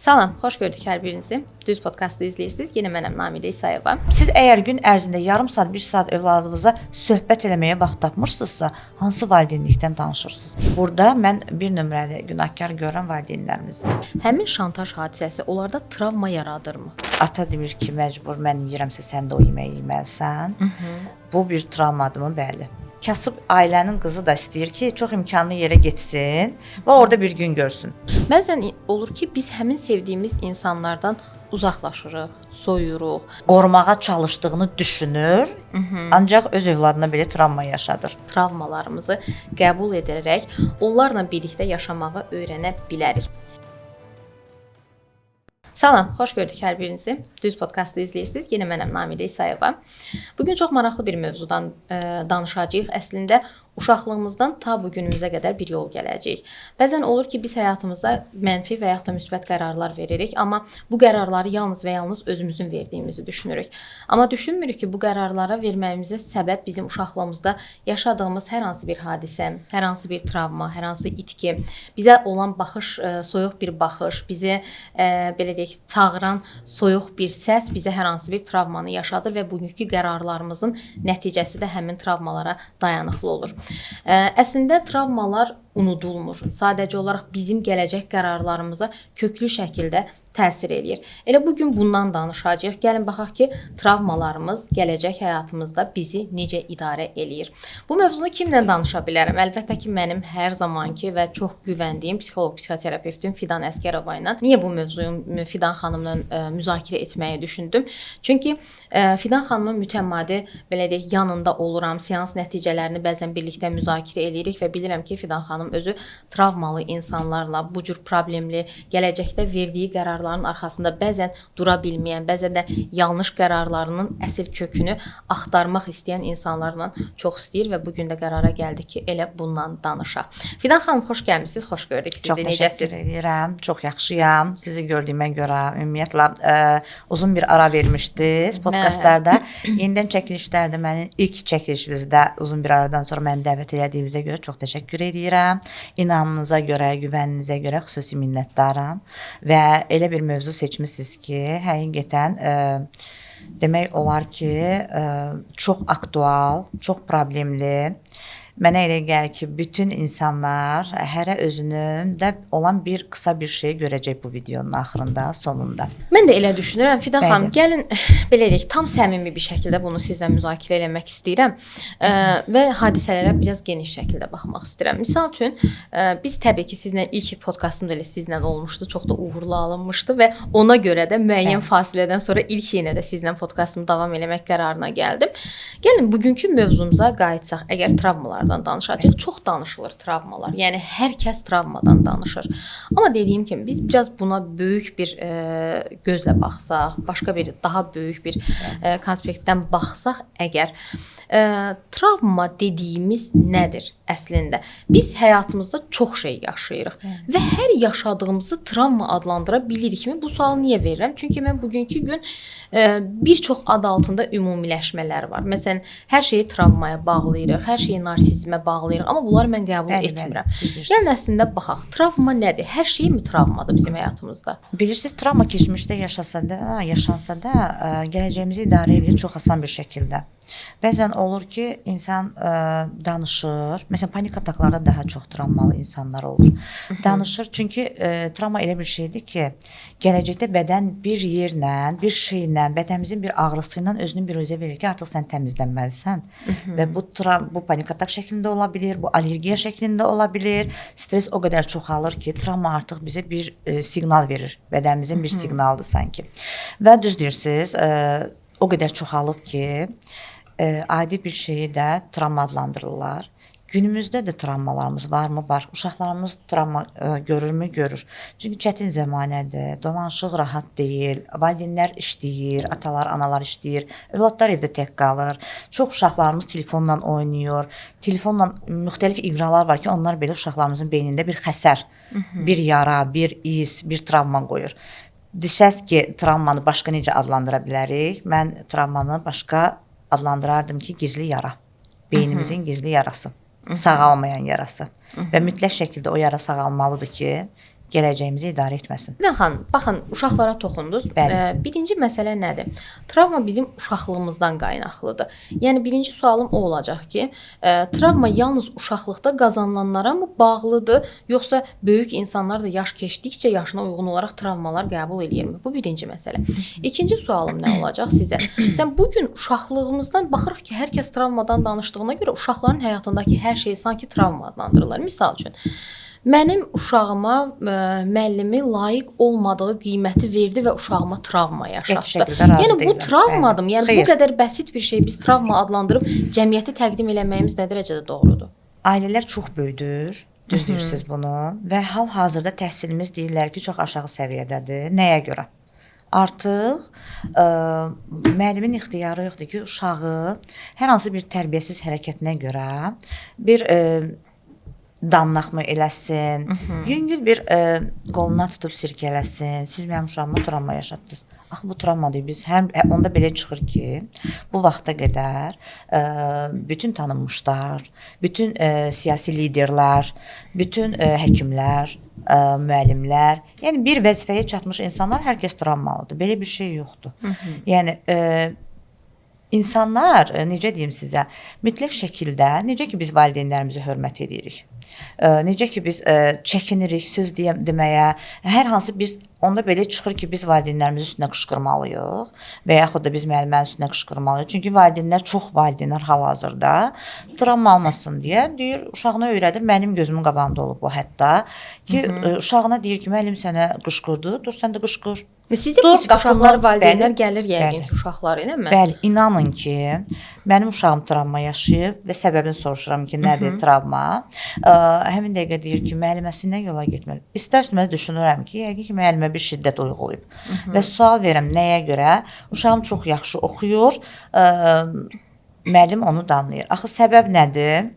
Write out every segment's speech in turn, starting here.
Salam, xoş gördük hər birinizi. Düz podkastı izləyirsiniz. Yenə mənəm Namidə İsayeva. Siz əgər gün ərzində yarım saat, 1 saat övladınıza söhbət eləməyə vaxt tapmırsınızsa, hansı valideynlikdən danışırsınız? Burada mən bir nömrəli günahkar görən valideynlərimizi. Həmin şantaj hadisəsi onlarda travma yaradırmı? Ata demir ki, məcbur mən yeyirəmsə sən də o yeməyi yeməlisən. Bu bir travmadırmı? Bəli. Kasıb ailənin qızı da istəyir ki, çox imkanlı yerə getsin və orada bir gün görsün. Bəzən olur ki, biz həmin sevdiyimiz insanlardan uzaqlaşırıq, soyuruq. Qorumağa çalışdığını düşünür, ancaq öz övladına belə travma yaşadır. Travmalarımızı qəbul edərək onlarla birlikdə yaşamağı öyrənə bilərik. Salam, xoş gördük hər birinizi. Düz podkastı izləyirsiniz. Yenə mənəm Namidə İsayeva. Bugün çox maraqlı bir mövzudan danışacağıq. Əslində uşaqlığımızdan ta bu günümüzə qədər bir yol gələcəyik. Bəzən olur ki, biz həyatımızda mənfi və yaxud da müsbət qərarlar veririk, amma bu qərarları yalnız və yalnız özümüzün verdiyimizi düşünürük. Amma düşünmürük ki, bu qərarlara verməyimizə səbəb bizim uşaqlığımızda yaşadığımız hər hansı bir hadisə, hər hansı bir travma, hər hansı itki, bizə olan baxış, soyuq bir baxış, bizi belə deyək, çağıran soyuq bir səs bizə hər hansı bir travmanı yaşadır və bugünkü qərarlarımızın nəticəsi də həmin travmalara dayanıqlı olur. Əslində travmalar unudulmur. Sadəcə olaraq bizim gələcək qərarlarımıza köklü şəkildə təsir eləyir. Elə bugün bundan danışacağıq. Gəlin baxaq ki, travmalarımız gələcək həyatımızda bizi necə idarə eləyir. Bu mövzunu kimlə danışa bilərəm? Əlbəttə ki, mənim hər zamanki və çox güvəndiyim psixoloq, psixoterapevtim Fidan Əsgərova ilə. Niyə bu mövzuyu Fidan xanımla müzakirə etməyi düşündüm? Çünki Fidan xanımın mütəmadi, belə deyək, yanında oluram. Seans nəticələrini bəzən birlikdə müzakirə edirik və bilirəm ki, Fidan xanım özü travmalı insanlarla, bu cür problemli, gələcəkdə verdiyi qərarların arxasında bəzən dura bilməyən, bəzən də yanlış qərarlarının əsl kökünü axtarmaq istəyən insanlarla çox istəyir və bugün də qərara gəldik ki, elə bundan danışaq. Fidan xanım, xoş gəlmisiniz, xoş gördük sizi. Çox təşəkkür edirəm, çox yaxşıyam. Sizi gördüyümə görə ümumiyyətlə uzun bir ara vermişdiniz podkastlarda. Yenidən çəkilişlərdə mənim ilk çəkilişinizdə uzun bir aradan sonra məni dəvət etdiyinizə görə çox təşəkkür edirəm. İnamınıza görə, güvəninizə görə xüsusi minnətdaram və elə bir mövzu seçmisiniz ki, həqiqətən demək olar ki, çox aktual, çox problemli. Mənə elə gəlir ki, bütün insanlar hərə özünün də olan bir qısa bir şey görəcək bu videonun axırında, sonunda. Mən də elə düşünürəm. Fidan xanım, gəlin belə deyək, tam səmimi bir şəkildə bunu sizlə müzakirə eləmək istəyirəm və hadisələrə biraz geniş şəkildə baxmaq istəyirəm. Misal üçün, biz təbii ki, sizlə ilk podkastım da elə sizlə olmuşdu, çox da uğurlu alınmışdı və ona görə də müəyyən fasilədən sonra ilk yenə də sizlə podkastımı davam eləmək qərarına gəldim. Gəlin bugünkü mövzumuza qayıtsaq, əgər travmalardan danışacağıq. Çox danışılır travmalar. Yəni hər kəs travmadan danışır. Amma dediyim kimi biz biraz buna böyük bir gözlə baxsaq, başqa bir daha böyük bir konspektdən baxsaq, əgər travma dediyimiz nədir əslində? Biz həyatımızda çox şey yaşayırıq və hər yaşadığımızı travma adlandıra bilirikmi? Bu sualı niyə verirəm? Çünki mən bugünkü gün bir çox ad altında ümumiləşmələr var. Məsələn, hər şeyi travmaya bağlayırıq, hər şeyi narsizmə bağlayırıq, amma bunları mən qəbul etmirəm. Yəni əslində baxaq, travma nədir? Hər şey mi travmadır bizim həyatımızda? Bilirsiniz, travma keçmişdə yaşansa da, gələcəyimizi idarə edir çox asan bir şəkildə. Bəzən olur ki, insan danışır. Məsələn, panik ataklarda daha çox travmalı insanlar olur. Danışır, çünki travma elə bir şeydir ki, gələcəkdə bədən bir yerlə, bir şeylə, bədənimizin bir ağrısı ilə özünü bir özə verir ki, artıq sən təmizlənməlisən. Və bu panik atak şəklində ola bilir, bu allergiya şəklində ola bilir. Stres o qədər çoxalır ki, travma artıq bizə bir siqnal verir. Bədənimizin bir siqnalıdır sanki. Və düz deyirsiniz, o qədər çoxalıb ki, adi bir şeyi də travma adlandırırlar. Günümüzdə də travmalarımız varmı? Var. Uşaqlarımız travma görürmü? Görür. Çünki çətin zəmanədir, dolanışıq rahat deyil, valideynlər işləyir, atalar, analar işləyir, övladlar evdə tək qalır. Çox uşaqlarımız telefonla oynayır. Telefonla müxtəlif iqralar var ki, onlar belə uşaqlarımızın beynində bir xəsər, bir yara, bir iz, bir travma qoyur. Desəz ki, travmanı başqa necə adlandıra bilərik? Mən travmanı başqa adlandırardım ki, gizli yara. Beynimizin gizli yarası. Sağalmayan yarası. Və mütləq şəkildə o yara sağalmalıdır ki, gələcəyimizi idarə etməsin. Fidan xanım, baxın, uşaqlara toxundunuz. Bəli. Birinci məsələ nədir? Travma bizim uşaqlığımızdan qaynaqlıdır. Yəni birinci sualım o olacaq ki, travma yalnız uşaqlıqda qazanılanlara mı bağlıdır, yoxsa böyük insanlar da yaş keçdikcə yaşına uyğun olaraq travmalar qəbul edirmi? Bu birinci məsələ. İkinci sualım nə olacaq sizə? Sən bu gün uşaqlığımızdan baxırıq ki, hər kəs travmadan danışdığına görə uşaqların həyatındakı hər şey sanki travma adlandırılır. Misal üçün, mənim uşağıma müəllimi layiq olmadığı qiyməti verdi və uşağıma travma yaşatdı. Yəni bu travmadır. Yəni bu qədər bəsit bir şey biz travma adlandırıb cəmiyyətə təqdim eləməyimiz nə dərəcədə doğrudur? Ailələr çox böyüdür. Düz deyirsiniz bunu və hal-hazırda təhsilimiz deyirlər ki, çox aşağı səviyyədədir. Nəyə görə? Artıq müəllimin ixtiyarı yoxdur ki, uşağı hər hansı bir tərbiyəsiz hərəkətinə görə bir danlaq mı eləsin, yüngül bir qoluna tutub sirkələsin, siz mənim uşağıma travma yaşatdınız. Axı bu travmadır. Biz onda belə çıxır ki, bu vaxta qədər bütün tanınmışlar, bütün siyasi liderlər, bütün həkimlər, müəllimlər, yəni bir vəzifəyə çatmış insanlar hər kəs travmalıdır. Belə bir şey yoxdur. Yəni İnsanlar, necə deyim sizə, mütləq şəkildə, necə ki biz valideynlərimizi hörmət edirik, necə ki biz çəkinirik söz deməyə, hər hansı biz onda belə çıxır ki, biz valideynlərimizin üstünə qışqırmalıyıq və yaxud da biz müəllimlərin üstünə qışqırmalıyıq. Çünki valideynlər, çox valideynlər hal-hazırda travma almasın deyə deyir, uşağına öyrədir. Mənim gözümün qabağında olub bu hətta ki, uşağına deyir ki, müəllim sənə qışqırdı, dur sən də qışqır. Sizə küçük uşaqlar, valideynlər gəlir yəqin ki, uşaqlar ilə mi? Bəli, inanın ki, mənim uşağım travma yaşayıb və səbəbini soruşuram ki, nədir travma? Həmin dəqiqə deyir ki, müəlliməsindən yola getmir. İstər-istəməz düşünürəm ki, yəqin ki, müəllimə bir şiddət uyğulayıb. Və sual verirəm, nəyə görə? Uşağım çox yaxşı oxuyur, müəllim onu danlayır. Axı səbəb nədir?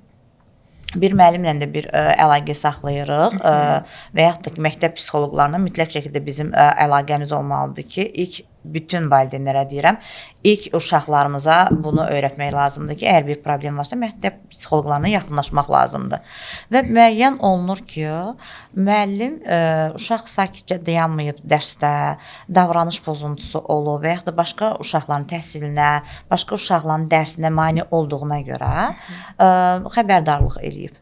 Bir müəllimlə də bir əlaqə saxlayırıq və yaxud da ki, məktəb psixoloqlarına mütləq şəkildə bizim əlaqəmiz olmalıdır ki, ilk bütün valideynlərə deyirəm, ilk uşaqlarımıza bunu öyrətmək lazımdır ki, əgər bir problem varsa, məktəb psixoloqlarına yaxınlaşmaq lazımdır. Və müəyyən olunur ki, müəllim uşaq sakitcə dayanmayıb dərsdə, davranış pozuntusu olur və yaxud da başqa uşaqların təhsilinə, başqa uşaqların dərsinə mane olduğuna görə xəbərdarlıq eləyib.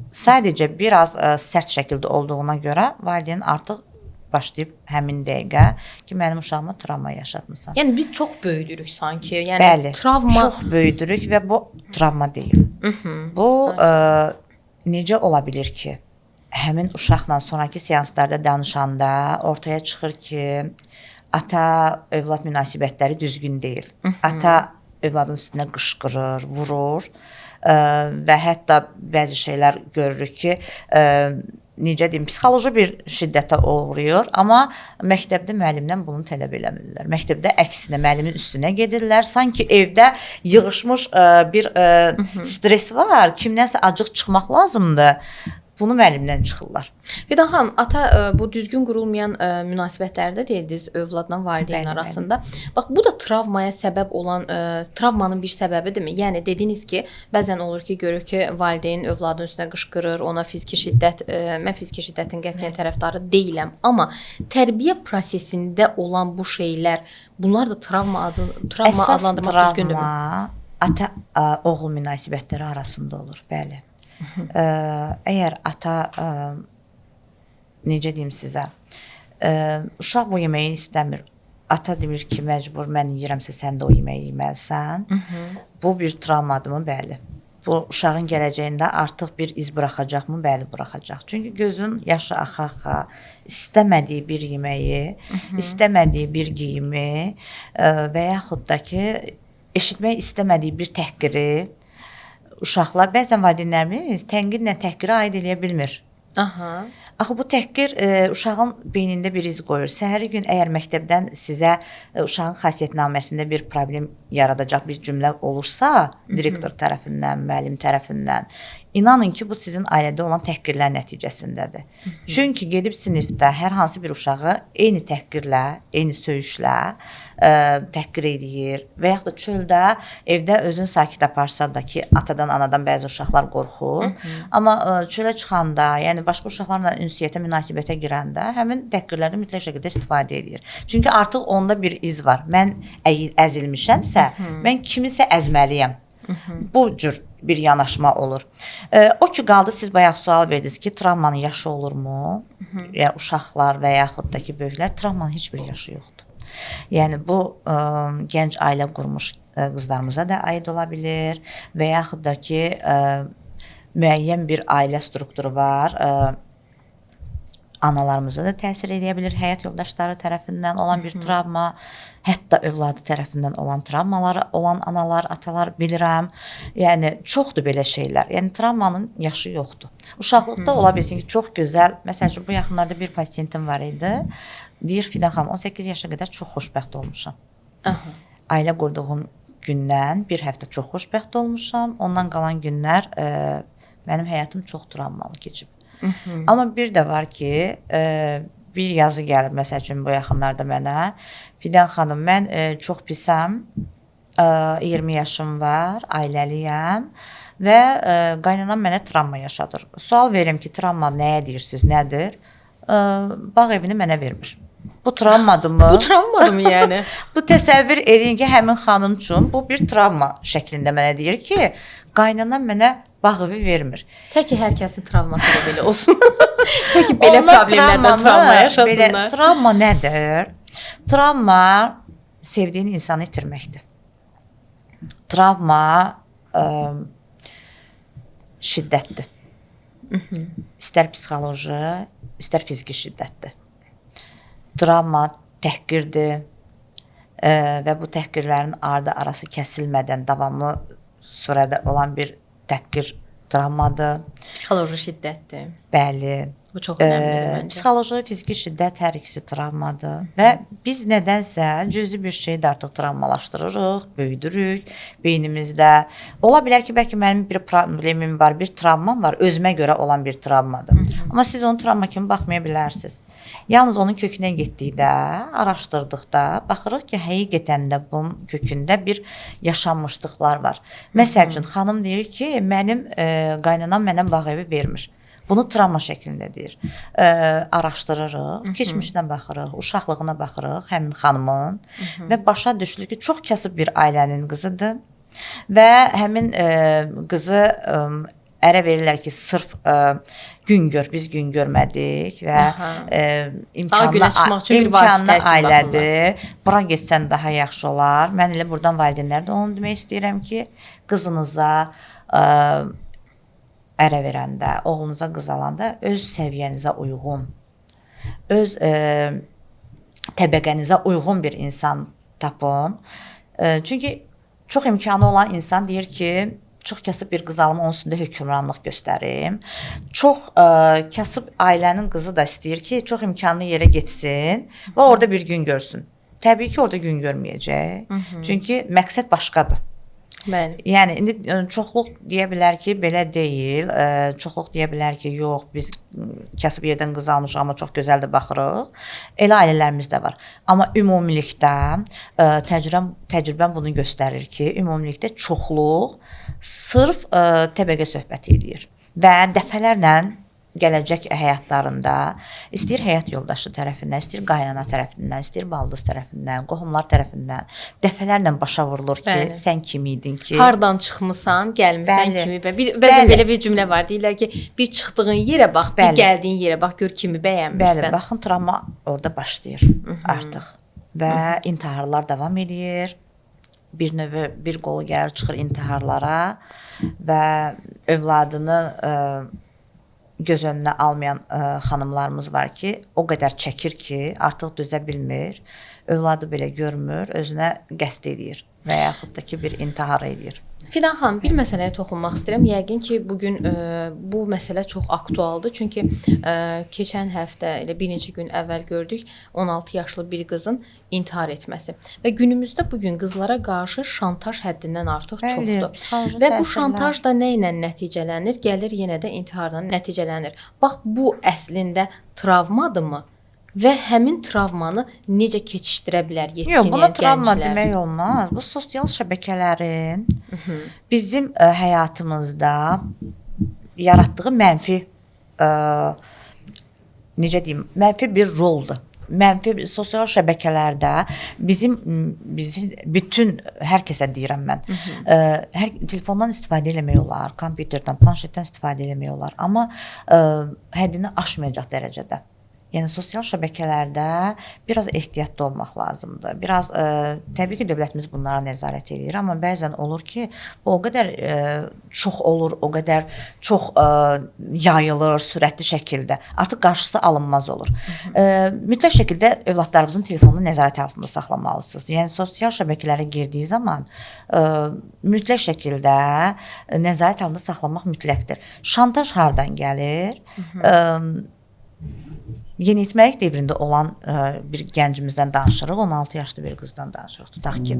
Sadəcə biraz sərt şəkildə olduğuna görə valideyn artıq başlayıb həmin dəqiqə ki, mənim uşağıma travma yaşatmısan. Yəni biz çox böyüdürük sanki. Yəni bəli, travma çox böyüdürük və bu travma deyil. Bu necə ola bilər ki, həmin uşaqla sonrakı seanslarda danışanda ortaya çıxır ki, ata-övlad münasibətləri düzgün deyil. Ata övladın üstünə qışqırır, vurur və hətta bəzi şeylər görürük ki, necə deyim, psixoloji bir şiddətə uğrayır, amma məktəbdə müəllimdən bunu tələb eləmirlər. Məktəbdə əksinə müəllimin üstünə gedirlər. Sanki evdə yığışmış bir stres var, kimdənsə acıq çıxmaq lazımdır. Bunu müəllimdən çıxırlar. Fidan xanım, ata bu düzgün qurulmayan münasibətlərdə deyirdiniz övladla valideyn arasında. Bax, bu da travmaya səbəb olan, travmanın bir səbəbidirmi? Yəni dediniz ki, bəzən olur ki, görür ki, valideyn övladın üstünə qışqırır, ona fiziki şiddət, mən fiziki şiddətin qətiyyən tərəfdarı deyiləm, amma tərbiyə prosesində olan bu şeylər, bunlar da travma adlandırmaq düzgündürmü? Əsas travma ata-oğul münasibətləri arasında olur, bəli. Əgər ata, necə deyim sizə, uşaq bu yeməyi istəmir, ata demir ki, məcbur mən yeyirəmsə sən də o yeməyi yeməlisən, bu bir travmadırmı? Bəli. Bu uşağın gələcəyində artıq bir iz buraxacaqmı? Bəli, buraxacaq. Çünki gözün yaşı axa-axa istəmədiyi bir yeməyi, istəmədiyi bir geyimi və yaxud da ki, eşitmək istəmədiyi bir təhqiri uşaqlar, bəzən valideynlərimiz tənqidlə təhqiri aid eləyə bilmir. Axı bu təhqir uşağın beynində bir iz qoyur. Səhəri gün əgər məktəbdən sizə uşağın xasiyyətnaməsində bir problem yaradacaq bir cümlə olursa, direktor tərəfindən, müəllim tərəfindən, İnanın ki, bu sizin ailədə olan təhqirlər nəticəsindədir. Çünki gedib sinifdə hər hansı bir uşağı eyni təhqirlə, eyni söyüşlə təhqir edir və yaxud da çöldə, evdə özün sakit aparsa da ki, atadan, anadan bəzi uşaqlar qorxur. Amma çölə çıxanda, yəni başqa uşaqlarla ünsiyyətə, münasibətə girəndə həmin təhqirlərdən mütləq şəkildə istifadə edir. Çünki artıq onda bir iz var. Mən əzilmişəmsə, mən kimisə əzməliyəm. Bu cür bir yanaşma olur. O ki qaldı, siz bayaq sual verdiniz ki, travmanın yaşı olurmu? Yəni uşaqlar və yaxud da ki, böyüklər, travmanın heç bir yaşı yoxdur. Yəni bu gənc ailə qurmuş qızlarımıza da aid ola bilər və yaxud da ki, müəyyən bir ailə strukturu var. Analarımıza da təsir edə bilər, həyat yoldaşları tərəfindən olan bir travma, hətta övladı tərəfindən olan travmaları olan analar, atalar bilirəm. Yəni çoxdur belə şeylər. Yəni travmanın yaşı yoxdur. Uşaqlıqda ola bilsin ki, çox gözəl. Məsəl üçün bu yaxınlarda bir pasiyentim var idi. Deyir Fidan xanım, 18 yaşa qədər çox xoşbəxt olmuşam. Ailə qurduğum gündən bir həftə çox xoşbəxt olmuşam. Ondan qalan günlər mənim həyatım çox travmalı keçib. Amma bir də var ki, bir yazı gəlib məsəl üçün bu yaxınlarda mənə. Fidan xanım, mən çox pisəm, 20 yaşım var, ailəliyəm və qaynanam mənə travma yaşadır. Sual verim ki, travma nəyə deyirsiniz, nədir? Bağ evini mənə vermir. Bu travmadırmı? Bu travmadırmı yəni? Bu təsəvvür edin ki, həmin xanım üçün bu bir travma şəklində mənə deyir ki, qaynanam mənə bağ evi vermir. Tək ki, hər kəsin travması da belə olsun. Tək ki, belə problemlərdən travma yaşasınlar. Travma nədir? Travma sevdiyin insanı itirməkdir. Travma şiddətdir. İstər psixoloji, istər fiziki şiddətdir. Travma təhqirdir və bu təhqirlərin ardı arası kəsilmədən davamlı sürədə olan bir təhqir travmadır. Psixoloji şiddətdir. Bəli. Bu çox önəmlidir məncə. Psixoloji, fiziki şiddət hər ikisi travmadır və biz nədənsə cüzi bir şeyi də artıq travmalaşdırırıq, böyüdürük beynimizdə. Ola bilər ki, bəlkə mənim bir problemim var, bir travmam var, özümə görə olan bir travmadır. Amma siz onu travma kimi baxmaya bilərsiniz. Yalnız onun kökünə getdikdə, araşdırdıqda baxırıq ki, həqiqətən də bunun kökündə bir yaşanmışlıqlar var. Məsəl üçün, xanım deyir ki, mənim qaynanam mənə bağ evi vermir. Bunu travma şəklində deyir. Araşdırırıq, keçmişinə baxırıq, uşaqlığına baxırıq həmin xanımın və başa düşülür ki, çox kasıb bir ailənin qızıdır və həmin qızı ərə verirlər ki, sırf gün gör, biz gün görmədik və imkanlı ailədir. Bura getsən daha yaxşı olar. Mən elə buradan valideynlər də onu demək istəyirəm ki, qızınıza ərə verəndə, oğlunuza qız alanda öz səviyyənizə uyğun, öz təbəqənizə uyğun bir insan tapın. Çünki çox imkanı olan insan deyir ki, çox kasıb bir qız alım, onun üstündə hökmranlıq göstərim. Çox kasıb ailənin qızı da istəyir ki, çox imkanlı yerə getsin və orada bir gün görsün. Təbii ki, orada gün görməyəcək. Çünki məqsəd başqadır. Bəli. Yəni indi çoxluq deyə bilər ki, belə deyil. Çoxluq deyə bilər ki, yox, biz kasıb yerdən qız almışıq, amma çox gözəl də baxırıq. Elə ailələrimiz də var. Amma ümumilikdə təcrübəm bunu göstərir ki, ümumilikdə çoxluq sırf təbəqə söhbəti edir və dəfələrlə gələcək həyatlarında istəyir həyat yoldaşı tərəfindən, istəyir qaynana tərəfindən, istəyir baldız tərəfindən, qohumlar tərəfindən dəfələrlə başa vurulur ki, bəli, sən kim idin ki? Hardan çıxmısan, gəlmisən bəli, kimi. Bəzən belə bir cümlə var, deyirlər ki, bir çıxdığın yerə bax, bəli, bir gəldiyin yerə bax, gör kimi bəyənmirsən. Bəli, baxın, travma orada başlayır artıq və intiharlar davam edir. Bir növ bir qolu gəlir, çıxır intiharlara və övladını göz önünə almayan xanımlarımız var ki, o qədər çəkir ki, artıq dözə bilmir, övladı belə görmür, özünə qəsd edir və yaxud da ki, bir intihar edir. Fidan xanım, bir məsələyə toxunmaq istəyirəm. Yəqin ki, bugün bu məsələ çox aktualdır. Çünki keçən həftə elə bir neçə gün əvvəl gördük 16 yaşlı bir qızın intihar etməsi. Və günümüzdə bu gün qızlara qarşı şantaj həddindən artıq çoxdur. Və bu şantaj da nə ilə nəticələnir? Gəlir yenə də intiharla nəticələnir. Bax, bu əslində travmadırmı? Və həmin travmanı necə keçişdirə bilər yetkin gənclər? Yox, buna travma demək olmaz. Bu sosial şəbəkələrin bizim həyatımızda yaratdığı mənfi necə deyim, mənfi bir roldur. Mənfi sosial şəbəkələrdə bizim bütün hər kəsə deyirəm mən. Hər telefondan istifadə etmək olar, kompüterdən, planşetdən istifadə etmək olar, amma həddini aşmayacaq dərəcədə. Yəni sosial şəbəkələrdə biraz ehtiyatlı olmaq lazımdır. Biraz təbii ki, dövlətimiz bunlara nəzarət edir, amma bəzən olur ki, bu o qədər çox olur, o qədər çox yayılır sürətli şəkildə. Artıq qarşısı alınmaz olur. Mütləq şəkildə övladlarınızın telefonunu nəzarət altında saxlamalısınız. Yəni sosial şəbəkələrə girdiyi zaman mütləq şəkildə nəzarət altında saxlamaq mütləqdir. Şantaj hardan gəlir? Yeniyetməlik dövründə olan bir gəncimizdən danışırıq, 16 yaşlı bir qızdan danışırıq. Tutaq ki,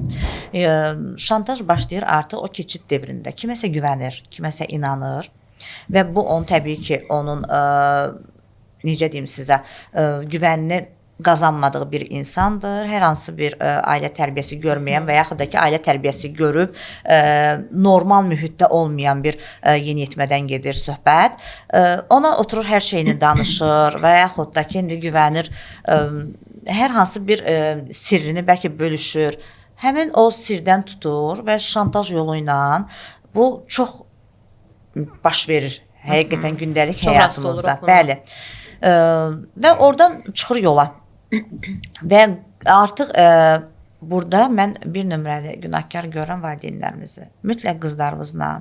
şantaj başlayır artıq o keçid dövründə. Kiməsə güvənir, kiməsə inanır və bu onun təbii ki, onun necə deyim sizə, güvənini qazanmadığı bir insandır. Hər hansı bir ailə tərbiyəsi görməyən və yaxud da ki, ailə tərbiyəsi görüb normal mühitdə olmayan bir yeniyetmədən gedir söhbət. Ona oturur, hər şeyini danışır və yaxud da ki, indi güvənir, hər hansı bir sirrini bəlkə bölüşür. Həmin o sirdən tutur və şantaj yolu ilə bu çox baş verir həqiqətən gündəlik həyatımızda. Bəli. Və oradan çıxır yola. Və artıq burada mən bir nömrəli günahkar görən valideynlərimizi mütləq qızlarımızla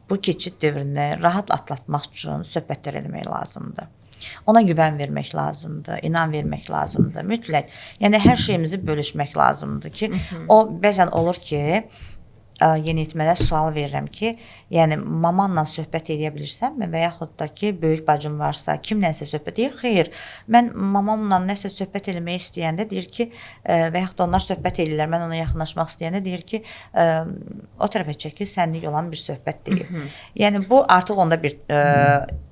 bu keçid dövrünü rahat atlatmaq üçün söhbətlər etmək lazımdır. Ona güvən vermək lazımdır, inan vermək lazımdır, mütləq. Yəni hər şeyimizi bölüşmək lazımdır ki, o bəzən olur ki, yeniyetmələr sual verirəm ki, yəni mamanla söhbət edə bilirsənmi və yaxud da ki, böyük bacım varsa, kimlənsə söhbət edir? Xeyr, mən mamamla nəsə söhbət eləmək istəyəndə deyir ki, və yaxud da onlar söhbət edirlər, mən ona yaxınlaşmaq istəyəndə deyir ki, o tərəfə çəkil, sənlik olan bir söhbət deyil. Yəni bu artıq onda bir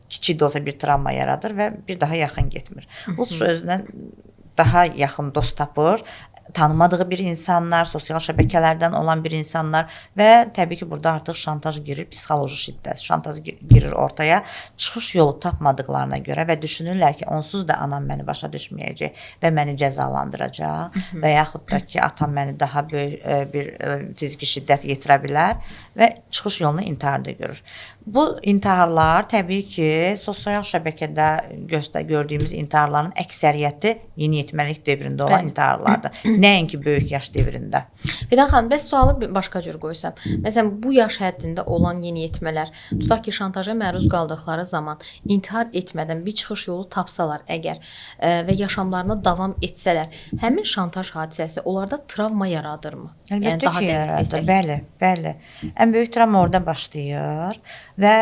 kiçik doza bir travma yaradır və bir daha yaxın getmir. Bu özündən daha yaxın dost tapır, tanımadığı bir insanlar, sosial şəbəkələrdən olan bir insanlar və təbii ki, burada artıq şantaj girir, psixoloji şiddət, şantaj girir ortaya. Çıxış yolu tapmadıqlarına görə və düşünürlər ki, onsuz da anam məni başa düşməyəcək və məni cəzalandıracaq və yaxud da ki, atam məni daha böyük bir fiziki şiddət yetirə bilər və çıxış yolunu intiharda görür. Bu intiharlar təbii ki, sosial şəbəkədə gördüyümüz intiharların əksəriyyəti yeniyetməlik dövründə olan intiharlardır. Nəinki böyük yaş dövründə. Fidan xanım, bəs sualı başqa cür qoysam. Məsələn, bu yaş həddində olan yeniyetmələr, tutaq ki, şantaja məruz qaldıqları zaman intihar etmədən bir çıxış yolu tapsalar əgər və yaşamlarına davam etsələr, həmin şantaj hadisəsi onlarda travma yaradırmı? Əlbəttə ki, yaradır. Bəli. Ən böyük travma orada başlayır və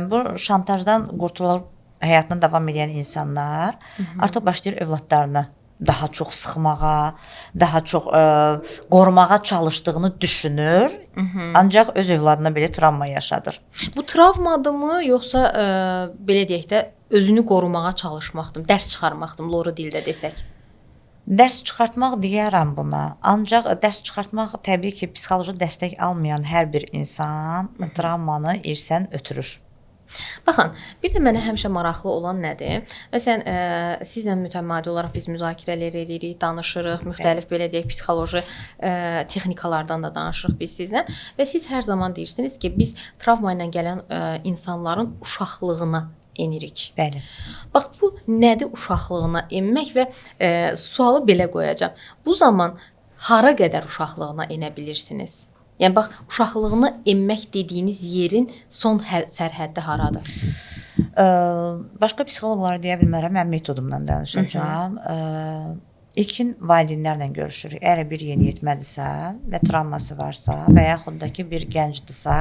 bu şantajdan qurtulur həyatına davam edən insanlar artıq başlayır övladlarını daha çox sıxmağa, daha çox qorumağa çalışdığını düşünür, ancaq öz övladına belə travma yaşadır. Bu travmadırmı, yoxsa belə deyək də özünü qorumağa çalışmaqdır, dərs çıxarmaqdır, loru dildə desək? Dərs çıxartmaq deyərəm buna, ancaq dərs çıxartmaq təbii ki, psixoloji dəstək almayan hər bir insan travmanı irsən ötürür. Baxın, bir də mənə həmişə maraqlı olan nədir? Məsələn, sizlə mütəmadi olaraq biz müzakirələr edirik, danışırıq, müxtəlif belə deyək, psixoloji texnikalardan da danışırıq biz sizlə və siz hər zaman deyirsiniz ki, biz travma ilə gələn insanların uşaqlığına enirik. Bəli. Bax, bu nədir uşaqlığına enmək və sualı belə qoyacağam. Bu zaman hara qədər uşaqlığına enə bilirsiniz? Yəni, bax, uşaqlığına enmək dediyiniz yerin son sərhəddi haradır? Başqa psixoloqlara deyə bilmərəm, mən metodumdan danışacağam. İlkin valideynlərlə görüşürük. Əgər bir yeniyetmədirsə və travması varsa və yaxud da ki bir gəncdirsə,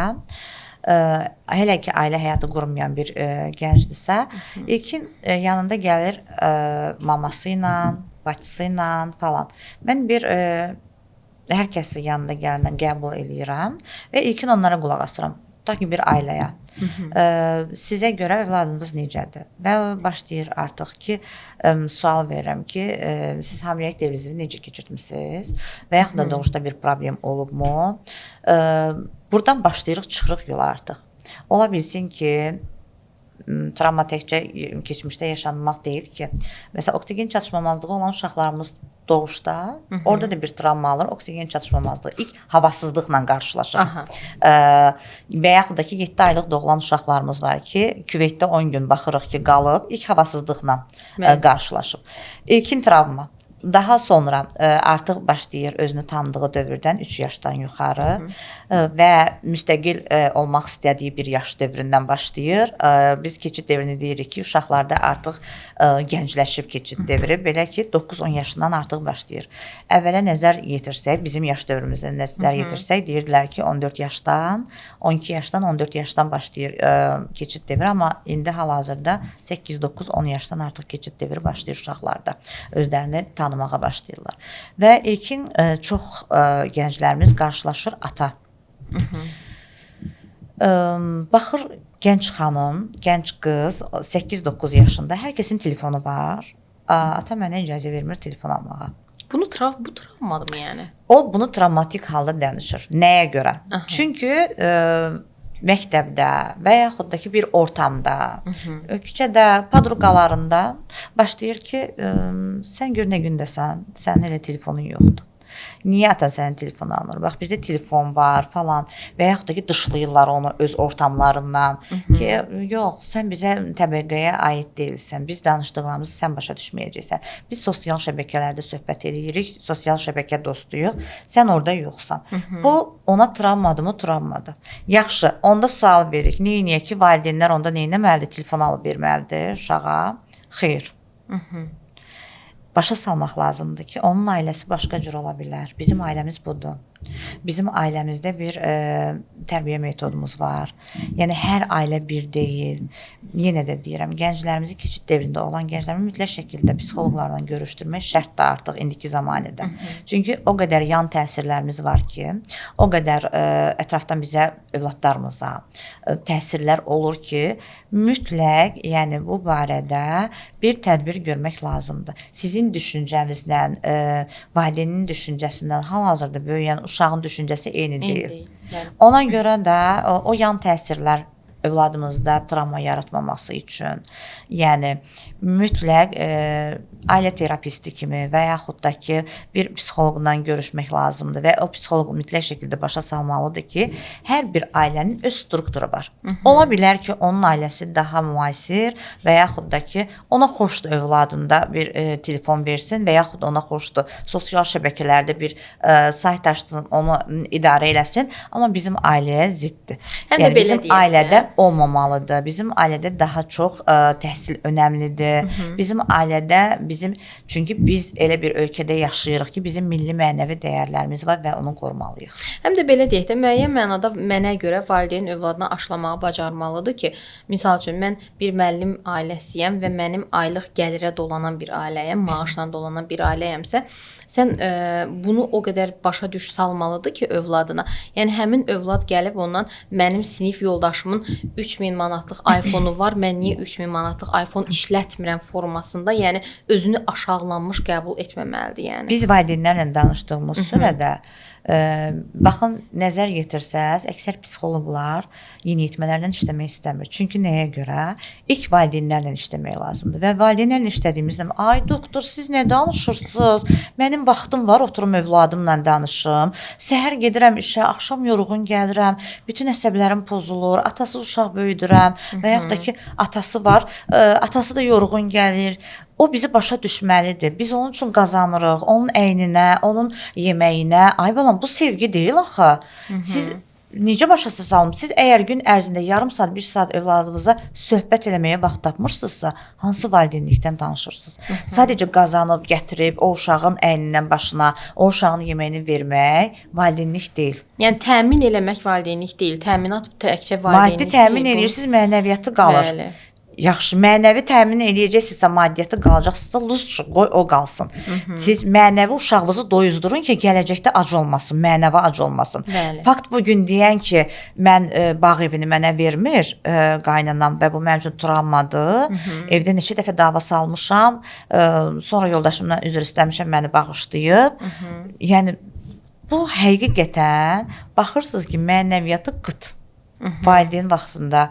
hələ ki ailə həyatı qurmayan bir gəncdirsə, ilkin yanında gəlir maması ilə, bacısı ilə falan. Mən bir hər kəsi yanında gələndən qəbul eləyirəm və ilkin onlara qulaq asıram. Ta ki bir ailəyə. Sizə görə övladınız necədir? Və başlayır artıq ki, sual verirəm ki, siz hamiləlik dövrünüzü necə keçirtmisiniz? Və yaxud da doğuşda bir problem olubmu? Buradan başlayırıq, çıxırıq yola artıq. Ola bilsin ki, travma təkcə keçmişdə yaşanmaq deyil ki. Məsələn, oksigen çatışmamazlığı olan uşaqlarımız doğuşda, orada da bir travma alır, oksigen çatışmamazlığı. İlk havasızlıqla qarşılaşır. Və yaxud da ki, 7 aylıq doğulan uşaqlarımız var ki, küvetdə 10 gün baxırıq ki, qalıb, ilk havasızlıqla qarşılaşıb. İlkin travma. Daha sonra artıq başlayır özünü tanıdığı dövrdən 3 yaşdan yuxarı və müstəqil olmaq istədiyi bir yaş dövründən başlayır. Biz keçid dövrünü deyirik ki, uşaqlarda artıq gəncləşib keçid dövrü. Belə ki, 9-10 yaşından artıq başlayır. Əvvələ nəzər yetirsək, bizim yaş dövrümüzdə nəzər yetirsək, deyirdilər ki, 14 yaşdan, 12 yaşdan, 14 yaşdan başlayır keçid dövrü. Amma indi hal-hazırda 8-9-10 yaşdan artıq keçid dövrü başlayır uşaqlarda. Özlərini tanımağa başlayırlar. Və ilkin çox gənclərimiz qarşılaşır ata. Baxır gənc xanım, gənc qız 8-9 yaşında, hər kəsin telefonu var. Ata mənə icazə vermir telefon almağa. Bu travmadır mı yəni? O bunu travmatik halda danışır. Nəyə görə? Çünki məktəbdə və yaxud da ki bir ortamda, küçədə, padruqalarında başlayır ki, sən gör nə gündəsən, sənin elə telefonun yoxdur. Niyə ata sənin telefon almır? Bax, bizdə telefon var falan və yaxud da ki, dışlayırlar onu öz ortamlarından ki, yox, sən bizə təbəqəyə aid deyilsən, biz danışdıqlarımızı sən başa düşməyəcəksən. Biz sosial şəbəkələrdə söhbət edirik, sosial şəbəkə dostuyuq, sən orada yoxsan. Bu, ona travmadır mı? Travmadır. Yaxşı, onda sual veririk. Niyə ki, valideynlər onda neynəməlidir? Telefon alıb verməlidir uşağa? Xeyr. Başa salmaq lazımdır ki, onun ailəsi başqa cür ola bilər. Bizim ailəmiz budur. Bizim ailəmizdə bir tərbiyə metodumuz var. Yəni, hər ailə bir deyil. Yenə də deyirəm, gənclərimizi keçid dövründə olan gənclərimi mütləq şəkildə psixoloqlarla görüşdürmək şərtdir artıq indiki zamanədə. Çünki o qədər yan təsirlərimiz var ki, o qədər ətrafdan bizə, övladlarımıza təsirlər olur ki, mütləq, yəni bu barədə bir tədbir görmək lazımdır. Sizin düşüncənizdən, valideynin düşüncəsindən hal-hazırda böyüyən uşağın düşüncəsi eyni deyil. Ona görə də o yan təsirlər övladımızda travma yaratmaması üçün, yəni mütləq ailə terapisti kimi və yaxud da ki, bir psixoloqla görüşmək lazımdır və o psixoloq mütləq şəkildə başa salmalıdır ki, hər bir ailənin öz strukturu var. Ola bilər ki, onun ailəsi daha müasir və yaxud da ki, ona xoşdur övladında bir telefon versin və yaxud ona xoşdur sosial şəbəkələrdə bir sayt açsın, onu idarə eləsin, amma bizim ailəyə ziddir. Yəni bizim ailədə olmamalıdır. Bizim ailədə daha çox təhsil önəmlidir. Bizim ailədə çünki biz elə bir ölkədə yaşayırıq ki, bizim milli mənəvi dəyərlərimiz var və onu qorumalıyıq. Həm də belə deyək də, müəyyən mənada mənə görə valideyn övladına aşılamağı bacarmalıdır ki, misal üçün, mən bir müəllim ailəsiyəm və mənim aylıq gəlirə dolanan bir ailəyəm, maaşla dolanan bir ailəyəmsə, sən bunu o qədər başa düş salmalıdır ki, övladına. Yəni, həmin övlad gəlib ondan mənim sinif yoldaşımın 3000 manatlıq iPhone-u var, mən niyə 3000 manatlıq iPhone işlətmirəm formasında, yəni özünü aşağılanmış qəbul etməməlidir. Yəni. Biz valideynlərlə danışdığımız sürədə baxın, nəzər yetirsəz, əksər psixoloqlar yeniyetmələrlə işləmək istəmir. Çünki nəyə görə? İlk valideynlərlə işləmək lazımdır. Və valideynlərlə işlədiyimizdə, ay doktor, siz nə danışırsınız? Mənim vaxtım var, oturum övladımla danışım. Səhər gedirəm işə, axşam yorğun gəlirəm, bütün əsəblərim pozulur, atasız uşaq böyüdürəm və yaxud da ki, atası var, atası da yorğun gəlir. O bizi başa düşməlidir. Biz onun üçün qazanırıq, onun əyninə, onun yeməyinə. Ay balam, bu sevgi deyil axı. Siz necə başa salım? Siz əgər gün ərzində yarım saat, 1 saat övladınıza söhbət eləməyə vaxt tapmırsınızsa, hansı valideynlikdən danışırsınız? Sadəcə qazanıb, gətirib, o uşağın əynindən başına, o uşağın yeməyini vermək valideynlik deyil. Yəni təmin eləmək valideynlik deyil. Təminat təkcə valideynlik Maddi təmin edirsiniz, mənəviyyatı qalır. Bəli. Yaxşı, mənəvi təmin edəcəksinizsə, maddiyyatı qalacaqsınızsa, lütfən qoy o qalsın. Siz mənəvi uşağınızı doyuzdurun ki, gələcəkdə ac olmasın, mənəvi ac olmasın. Bəli. Fakt bu gün deyən ki, mən bağ evini mənə vermir qaynanam və bu mənim üçün travmadır. Evdə neçə dəfə dava salmışam, sonra yoldaşımdan üzr istəmişəm, məni bağışlayıb. Yəni bu həqiqətən baxırsınız ki, mənəviyyatı qıt. Valideyn vaxtında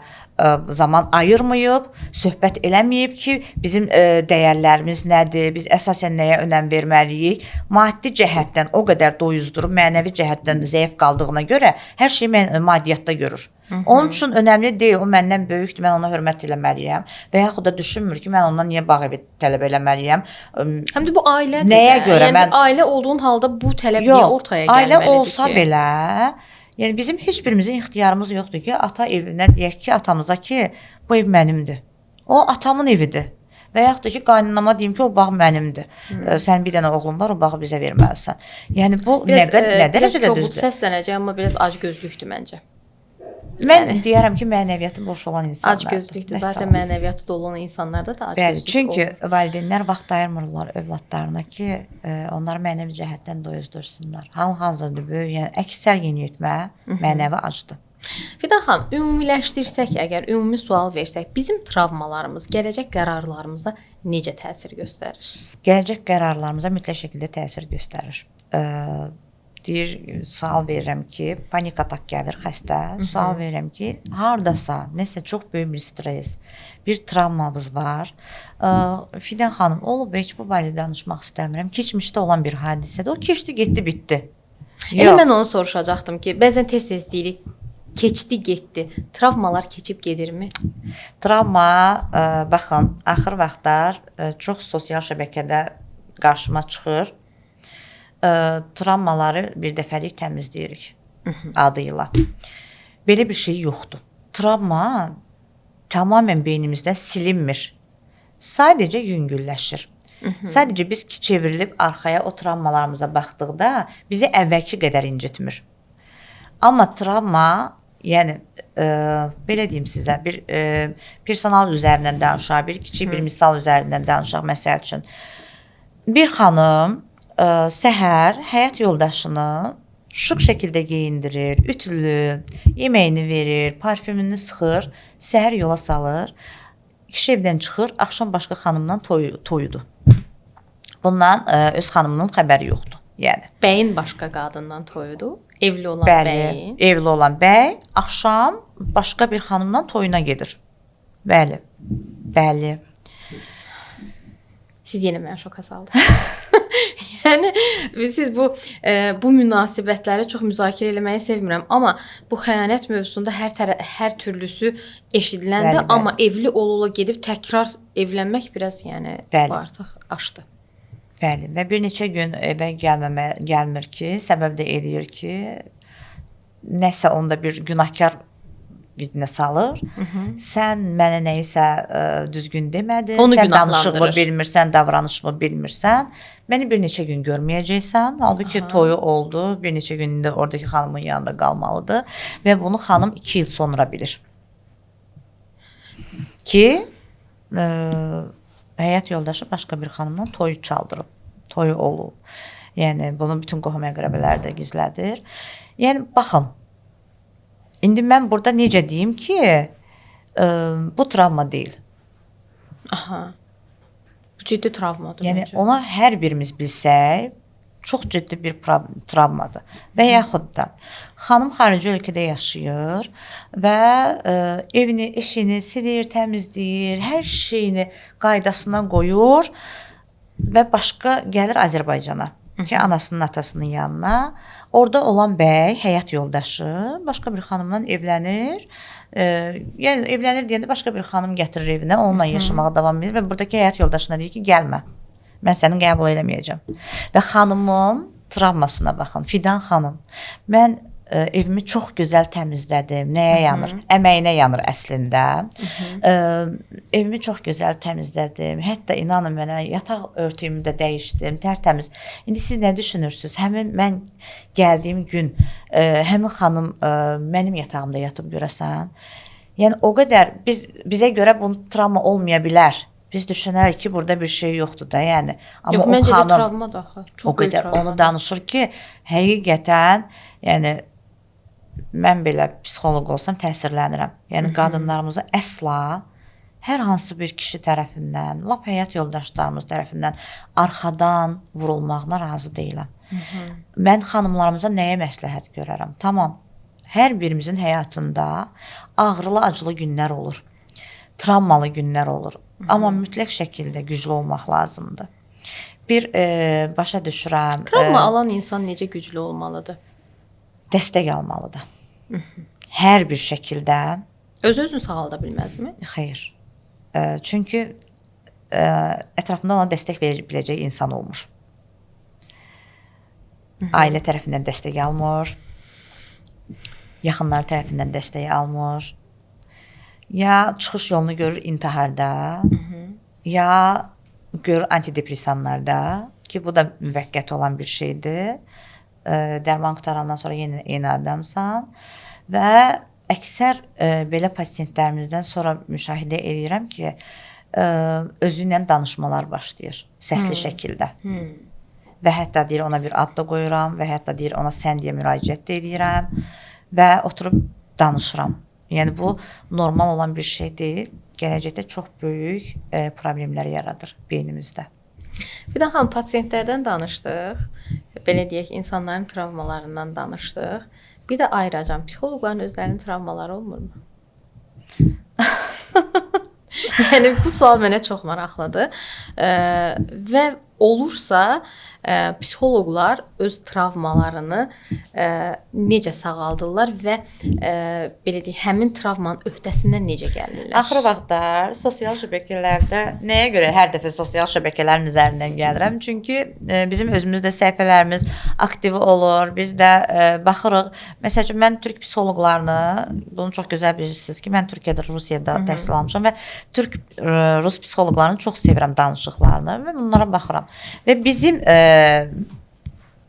zaman ayırmayıb, söhbət eləməyib ki, bizim dəyərlərimiz nədir, biz əsasən nəyə önəm verməliyik. Maddi cəhətdən o qədər doyuzdurub, mənəvi cəhətdən zəif qaldığına görə hər şeyi maddiyyatda görür. Onun üçün önəmli deyil, o məndən böyükdür, mən ona hörmət eləməliyəm və yaxud da düşünmür ki, mən ondan niyə bağ evi tələb eləməliyəm. Həm də bu ailədir. Nəyə görə? Yəni ailə olduğun halda bu tələb niyə ortaya gəlməlidir ailə olsa ki? belə, yəni bizim heç birimizin ixtiyarımız yoxdur ki, ata evinə deyək ki, atamıza ki, bu ev mənimdir. O atamın evidir. Və yaxud da ki, qaynanama deyim ki, o bağ mənimdir. Sən bir dənə oğlun var, o bağı bizə verməlisən. Yəni bu nə dərəcədə Biraz düzdür? kobud səslənəcək, amma biraz acgözlükdür məncə. Mən deyərəm ki, mənəviyyatı boş olan insanlar. Acgözlükdür. Zaten mənəviyyatı dolu olan insanlarda da acgözlük Bəli, çünki valideynlər vaxt ayırmırlar övladlarına ki, onları mənəvi cəhətdən doyuzdursunlar. Hal-hazırda böyüyən əksər yeniyetmə mənəvi acdır. Fidan xanım, ümumiləşdirsək, əgər ümumi sual versək, bizim travmalarımız gələcək qərarlarımıza necə təsir göstərir? Gələcək qərarlarımıza mütləq şəkildə təsir göstərir. Sual verirəm ki, panik atak gəlir xəstə. Sual verirəm ki, hardasa nəsə çox böyük bir stres, bir travmamız var. Fidan xanım, olub heç bu barədə danışmaq istəmirəm. Keçmişdə olan bir hadisədir. O keçdi, getdi, bitdi. Elə mən onu soruşacaqdım ki, bəzən tez-tez deyirik, keçdi, getdi. Travmalar keçib gedirmi? Travma, baxın, axır vaxtlar çox sosial şəbəkədə qarşıma çıxır. Travmaları bir dəfəlik təmizləyirik adı ilə. Belə bir şey yoxdur. Travma tamamilə beynimizdən silinmir. Sadəcə yüngülləşir. Sadəcə biz çevrilib arxaya o travmalarımıza baxdıqda bizi əvvəlki qədər incitmir. Amma travma, yəni belə deyim sizə, bir personal üzərindən danışaq, bir kiçik bir misal üzərindən danışaq məsəl üçün. Bir xanım səhər həyat yoldaşını şıq şəkildə geyindirir, ütülü, yeməyini verir, parfümünü sıxır, səhər yola salır, kişi evdən çıxır, axşam başqa xanımla toyudur. Bundan öz xanımının xəbəri yoxdur. Yəni bəyin başqa qadından toyudu, evli olan bəyin. Evli olan bəy axşam başqa bir xanımla toyuna gedir. Bəli. Bəli. Siz yenə mənə şoka saldınız. Yəni siz bu münasibətləri çox müzakirə eləməyi sevmirəm, amma bu xəyanət mövzusunda hər türlüsü eşidiləndə, bəli. Amma evli olula gedib təkrar evlənmək biraz, yəni bu artıq aşdı. Bəli, və bir neçə gün evə gəlmir ki, səbəb də eləyir ki, nəsə onda bir günahkar birinə salır. Sən mənə nəyisə düzgün demədin, onu sən danışıqlı bilmirsən, davranışını bilmirsən, məni bir neçə gün görməyəcəksən. Halbuki toyu oldu, bir neçə gündə oradakı xanımın yanında qalmalıdır və bunu xanım 2 il sonra bilir. Ki, həyat yoldaşı başqa bir xanımla toyu çaldırıb, toyu olub. Yəni, bunu bütün qohum-əqrəbələr də gizlədir. Yəni, baxın, indi mən burada necə deyim ki, bu travma deyil. Aha. Bu ciddi travmadır. Yəni, ona hər birimiz bilsək, çox ciddi bir travmadır. Və yaxud da, xanım xarici ölkədə yaşayır və evini, işini silir, təmizləyir, hər şeyini qaydasına qoyur və başqa gəlir Azərbaycana ki, anasının, atasının yanına. Orada olan bəy, həyat yoldaşı, başqa bir xanımla evlənir. Yəni, evlənir deyəndə başqa bir xanım gətirir evinə, onunla yaşamağa davam edir və buradakı həyat yoldaşına deyir ki, gəlmə, mən səni qəbul eləməyəcəm. Və xanımın travmasına baxın, Fidan xanım. Mən evimi çox gözəl təmizlədim. Nəyə yanır? Əməyinə yanır əslində. Evimi çox gözəl təmizlədim. Hətta inanın mənə, yataq örtüyümü də dəyişdim, tərtəmiz. İndi siz nə düşünürsünüz? Həmin mən gəldiyim gün həmin xanım mənim yatağımda yatıb görəsən. Yəni o qədər bizə görə bu travma olmaya bilər. Biz düşünərik ki, burada bir şey yoxdur da, yəni. Amma Yox, o məncə xanım travma da axı. o qədər onu danışır ki, həqiqətən, yəni mən belə psixoloq olsam təsirlənirəm. Yəni qadınlarımıza əsla hər hansı bir kişi tərəfindən, lap həyat yoldaşlarımız tərəfindən arxadan vurulmağına razı deyiləm. Mən xanımlarımıza nəyə məsləhət görərəm? Tamam. Hər birimizin həyatında ağrılı, acılı günlər olur. Travmalı günlər olur. Amma mütləq şəkildə güclü olmaq lazımdır. Bir başa düşürəm. Travma alan insan necə güclü olmalıdır? Dəstək almalıdır. Hər bir şəkildə. Özünü sağalda bilməzmi? Xeyr. Çünki ətrafında ona dəstək verə biləcək insan olmur. Ailə tərəfindən dəstək almır. Yaxınları tərəfindən dəstək almır. Ya çıxış yolunu görür intiharda, ya görür antidepresanlarda, ki bu da müvəqqəti olan bir şeydir. Dərman qutarandan sonra yeni adamsan və əksər belə pasientlərimizdən sonra müşahidə edirəm ki, özü ilə danışmalar başlayır səsli şəkildə. Və hətta deyir ona bir ad da qoyuram və hətta deyir ona sən deyə müraciət də edirəm və oturub danışıram. Yəni bu normal olan bir şey deyil. Gələcəkdə çox böyük problemlər yaradır beynimizdə. Fidan xanım, pasientlərdən danışdıq. Belə deyək, insanların travmalarından danışdıq. Bir də ayıracağım. Psixoloqların özlərinin travmaları olmurmu? Yəni bu sual mənə çox maraqlıdır. Və olursa, psixoloqlar öz travmalarını necə sağaldırlar və belə deyək, həmin travmanın öhdəsindən necə gəlirlər? Axır vaxtlar sosial şəbəkələrdə nəyə görə hər dəfə sosial şəbəkələrin üzərindən gəlirəm? Çünki bizim özümüzdə səhifələrimiz aktiv olur. Biz də baxırıq. Məsələn, mən türk psixoloqlarını, bunu çox gözəl bilirsiniz ki, mən Türkiyədə, Rusiyada təhsil almışam və Rus psixoloqlarını çox sevirəm, danışıqlarını və bunlara baxıram. Və bizim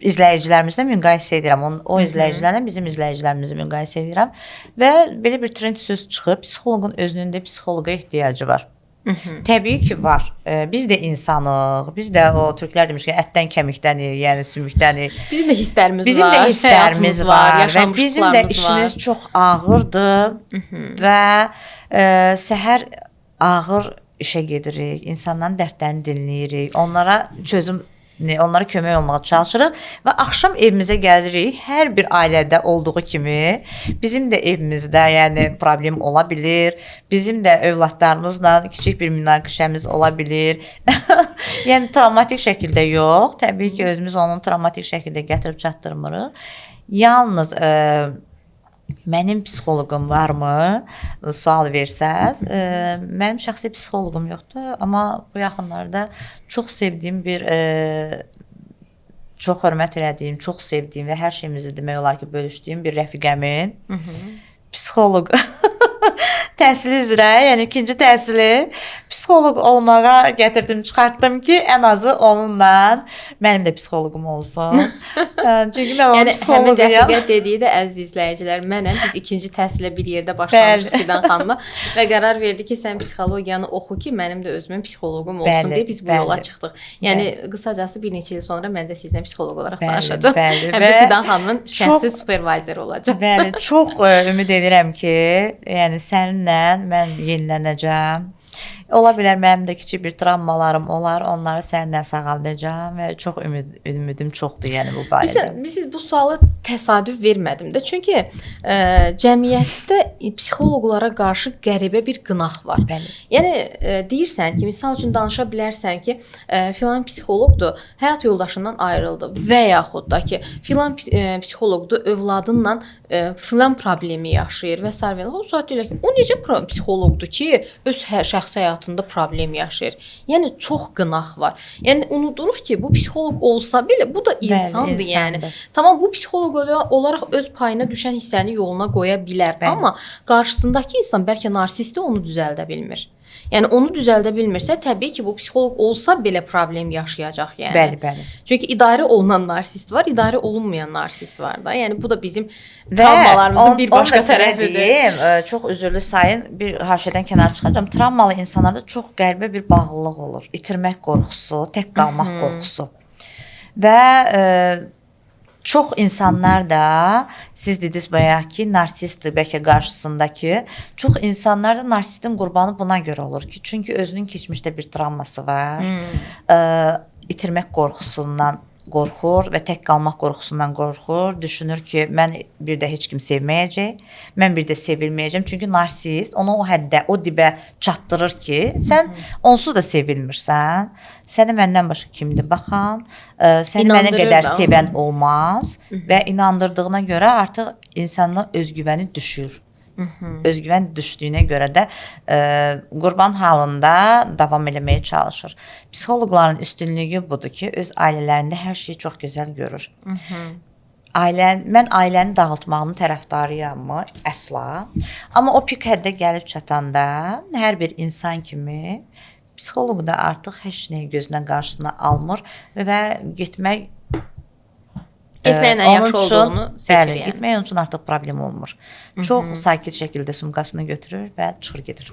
izləyicilərimizlə müqayisə edirəm. O izləyicilərlə bizim izləyicilərimizi müqayisə edirəm və belə bir trend söz çıxıb, psixoloqun özünün də psixoloqa ehtiyacı var. Təbii ki var. Biz də insanıq. Biz də o türklər demiş ki, ətdən kemikdənik, yəni sümükdənik. Bizim də hisslərimiz bizim var. Bizim də hisslərimiz var və bizim də işimiz var. Çox ağırdır və səhər ağır işə gedirik, insanların dərdlərini dinləyirik, onlara kömək olmağa çalışırıq və axşam evimizə gəlirik. Hər bir ailədə olduğu kimi bizim də evimizdə, yəni problem ola bilir. Bizim də övladlarımızla kiçik bir münaqişəmiz ola bilir. Yəni travmatik şəkildə yox. Təbii ki, özümüz onun travmatik şəkildə gətirib çatdırmırıq. Yalnız mənim psixoloqum varmı? Sual versəz, mənim şəxsi psixoloqum yoxdur, amma bu yaxınlarda çox sevdiyim bir, çox hörmət elədiyim, çox sevdiyim və hər şeyimizi demək olar ki, bölüşdüyüm bir rəfiqəmin psixoloq təhsili üzrə, yəni ikinci təhsili psixoloq olmağa gətirdim, çıxartdım ki, ən azı onunla mənim də psixoloqum olsun. Çünki mən onun psixoloquyam. Yəni, həmin rəfiqət dediyi də əziz izləyicilər, mənəm. Biz ikinci təhsilə bir yerdə başlamışıq Fidan xanımla və qərar verdi ki, sən psixologiyanı oxu ki, mənim də özümün psixoloqum olsun deyə biz bu yola çıxdıq. Yəni, qısacası bir neçə il sonra mən də sizlə psixoloq olaraq danışacağam. Həm də Fidan xanımın şəxsi supervizor olacaq. Bəli, çox ümid edirəm ki, yəni səninlə mən yenilənəcəm. Ola bilər mənim də kiçik bir travmalarım olar, onları səninlə sağaldacağam və çox ümidim çoxdur, yəni bu barədə. Biz bu sualı təsadüf vermədim də. Çünki cəmiyyətdə psixoloqlara qarşı qəribə bir qınaq var. Bəli. Yəni deyirsən ki, misal üçün danışa bilərsən ki, filan psixoloqdur, həyat yoldaşından ayrıldı və yaxud da ki, filan psixoloqdur, övladınla filan problemi yaşayır və s. O saat deyirlər ki, o necə psixoloqdur ki, öz şəxsi həyatı həyatında problem yaşayır. Yəni çox qınaq var. Yəni unuduruq ki, bu psixoloq olsa belə bu da insandır, Bəli, yəni. insandır. Tamam, bu psixoloq olaraq öz payına düşən hissəni yoluna qoya bilər, Bəli. amma qarşısındakı insan bəlkə narsistdir, onu düzəldə bilmir. Yəni onu düzəldə bilmirsə, təbii ki, bu psixoloq olsa belə problem yaşayacaq, yəni. Bəli, bəli. Çünki idarə olunan narsist var, idarə olunmayan narsist var da. Yəni bu da bizim Və travmalarımızın bir başqa onu da sizə tərəfidir. deyim, çox üzrlü sayın, bir haşədən kənar çıxacağam. Travmalı insanlarda çox qəribə bir bağlılıq olur. İtirmək qorxusu, tək qalmaq qorxusu. Və çox insanlar da, siz dediniz bayaq ki, narsistdir bəlkə qarşısındakı. Çox insanlar da narsistin qurbanı buna görə olur ki, çünki özünün keçmişdə bir travması var. İtirmək qorxusundan qorxur və tək qalmaq qorxusundan qorxur. Düşünür ki, mən bir də heç kim sevməyəcək, mən bir də sevilməyəcəm. Çünki narsist onu o həddə, o dibə çatdırır ki, sən onsuz da sevilmirsən. Səni məndən başqa kimdir baxan, səni mənə qədər sevən olmaz və inandırdığına görə artıq insanın özgüvəni düşür. Özgüvən düşdüyünə görə də qurban halında davam eləməyə çalışır. Psixoloqların üstünlüyü budur ki, öz ailələrində hər şeyi çox gözəl görür. Mən ailəni dağıtmağının tərəfdarıyam mı? Əsla. Amma o pik həddə gəlib çatanda hər bir insan kimi psixoloq da artıq heç nəyi gözünə qarşısına almır və getməklə yaxşı olduğunu seçir. Bəli, yəni. getmək onun üçün artıq problem olmur. Çox sakit şəkildə sumkasını götürür və çıxır gedir.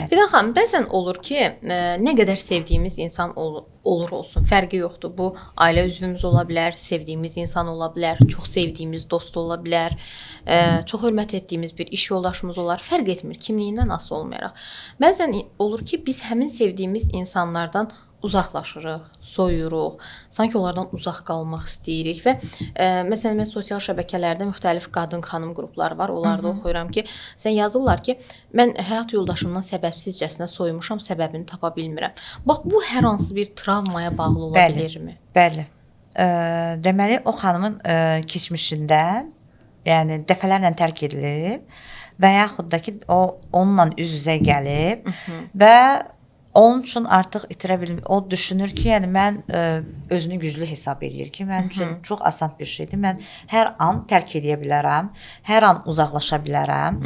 Fidan xanım, bəzən olur ki, nə qədər sevdiyimiz insan olur olsun, fərqi yoxdur. Bu ailə üzvümüz ola bilər, sevdiyimiz insan ola bilər, çox sevdiyimiz dost ola bilər, çox hörmət etdiyimiz bir iş yoldaşımız olar, fərq etmir, kimliyindən asılı olmayaraq. Bəzən olur ki, biz həmin sevdiyimiz insanlardan uzaqlaşırıq, soyuruq, sanki onlardan uzaq qalmaq istəyirik və məsələn mən sosial şəbəkələrdə müxtəlif qadın xanım qrupları var. Onlarda oxuyuram ki, sən yazırlar ki, mən həyat yoldaşımdan səbəbsizcəsinə soyumuşam, səbəbini tapa bilmirəm. Bax bu hər hansı bir travmaya bağlı ola bilirmi? Bəli. Deməli o xanımın keçmişində, yəni dəfələrlə tərk edilib və yaxud da ki, o onunla üz-üzə gəlib və onun üçün artıq itirə bilmir. O düşünür ki, yəni mən özünü güclü hesab edir ki, mənim üçün çox asan bir şeydir. Mən hər an tərk edə bilərəm, hər an uzaqlaşa bilərəm.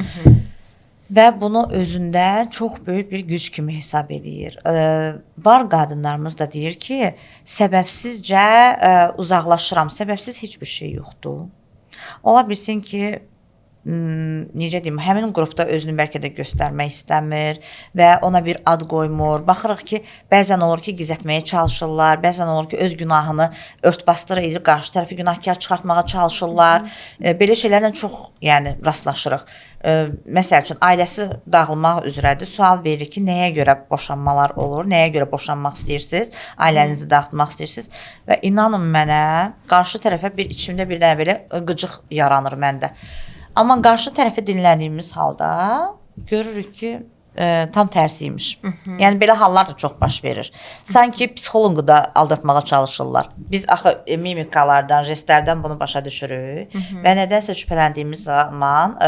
Və bunu özündə çox böyük bir güc kimi hesab edir. Var qadınlarımız da deyir ki, səbəbsizcə uzaqlaşıram. Səbəbsiz heç bir şey yoxdur. Ola bilsin ki, necə deyim, həmin qrupda özünü bəlkə də göstərmək istəmir və ona bir ad qoymur. Baxırıq ki, bəzən olur ki, gizlətməyə çalışırlar, bəzən olur ki, öz günahını örtbasdır edir, qarşı tərəfi günahkar çıxartmağa çalışırlar. Belə şeylərlə çox, yəni rastlaşırıq. Məsəl üçün, ailəsi dağılmaq üzrədir, sual verir ki, nəyə görə boşanmalar olur, nəyə görə boşanmaq istəyirsiniz, ailənizi dağıtmaq istəyirsiniz və inanın mənə, qarşı tərəfə içimdə bir dənə belə qıcıq yaranır məndə. Amma qarşı tərəfi dinlədiyimiz halda görürük ki, tam tərsiymiş. Yəni belə hallar da çox baş verir. Sanki psixoloqu da aldatmağa çalışırlar. Biz axı mimikalardan, jestlərdən bunu başa düşürük və nədənsə şübhələndiyimiz zaman